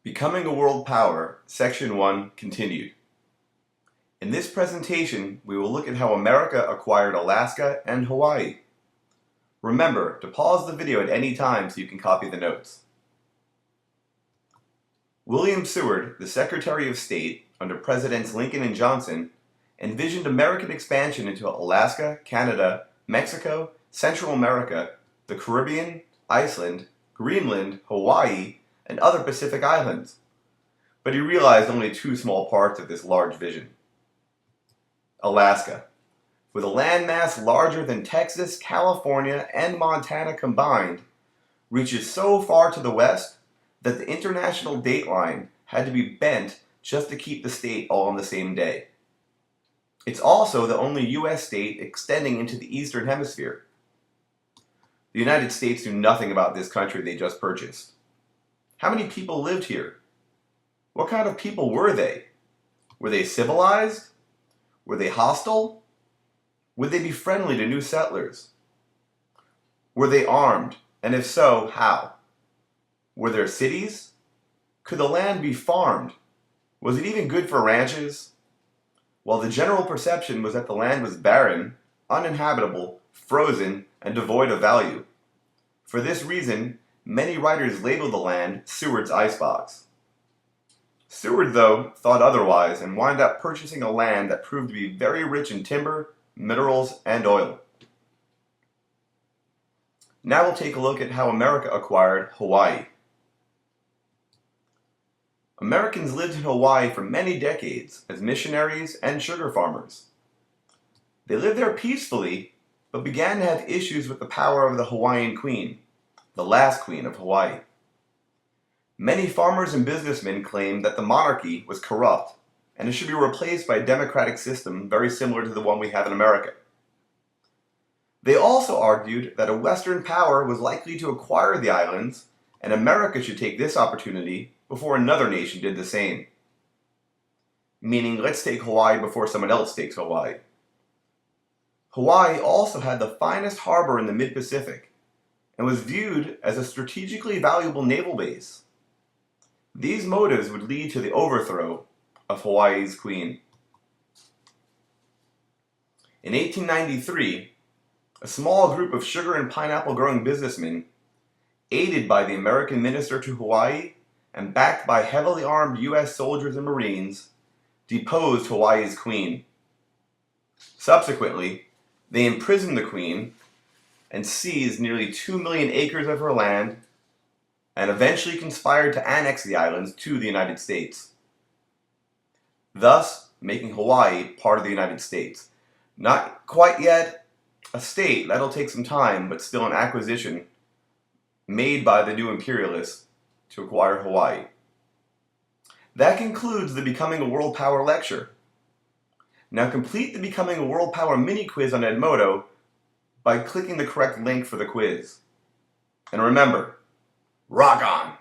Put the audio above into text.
Becoming a World Power, Section 1 continued. In this presentation, we will look at how America acquired Alaska and Hawaii. Remember to pause the video at any time so you can copy the notes. William Seward, the Secretary of State under Presidents Lincoln and Johnson, envisioned American expansion into Alaska, Canada, Mexico, Central America, the Caribbean, Iceland, Greenland, Hawaii, and other Pacific islands. But he realized only two small parts of this large vision. Alaska, with a landmass larger than Texas, California, and Montana combined, reaches so far to the west that the international dateline had to be bent just to keep the state all on the same day. It's also the only U.S. state extending into the Eastern Hemisphere. The United States knew nothing about this country they just purchased. How many people lived here? What kind of people were they? Were they civilized? Were they hostile? Would they be friendly to new settlers? Were they armed? And if so, how? Were there cities? Could the land be farmed? Was it even good for ranches? Well, the general perception was that the land was barren, uninhabitable, frozen, and devoid of value. For this reason, many writers labeled the land Seward's icebox. Seward, though, thought otherwise and wound up purchasing a land that proved to be very rich in timber, minerals, and oil. Now we'll take a look at how America acquired Hawaii. Americans lived in Hawaii for many decades as missionaries and sugar farmers. They lived there peacefully, but began to have issues with the power of the Hawaiian Queen, the last queen of Hawaii. Many farmers and businessmen claimed that the monarchy was corrupt and it should be replaced by a democratic system very similar to the one we have in America. They also argued that a Western power was likely to acquire the islands and America should take this opportunity before another nation did the same. Meaning, let's take Hawaii before someone else takes Hawaii. Hawaii also had the finest harbor in the mid-Pacific and was viewed as a strategically valuable naval base. These motives would lead to the overthrow of Hawaii's queen. In 1893, a small group of sugar and pineapple growing businessmen, aided by the American minister to Hawaii and backed by heavily armed U.S. soldiers and Marines, deposed Hawaii's queen. Subsequently, they imprisoned the queen and seized nearly 2 million acres of her land and eventually conspired to annex the islands to the United States, thus making Hawaii part of the United States. Not quite yet a state, that'll take some time, but still an acquisition made by the new imperialists to acquire Hawaii. That concludes the Becoming a World Power lecture. Now complete the Becoming a World Power mini quiz on Edmodo by clicking the correct link for the quiz. And remember, rock on!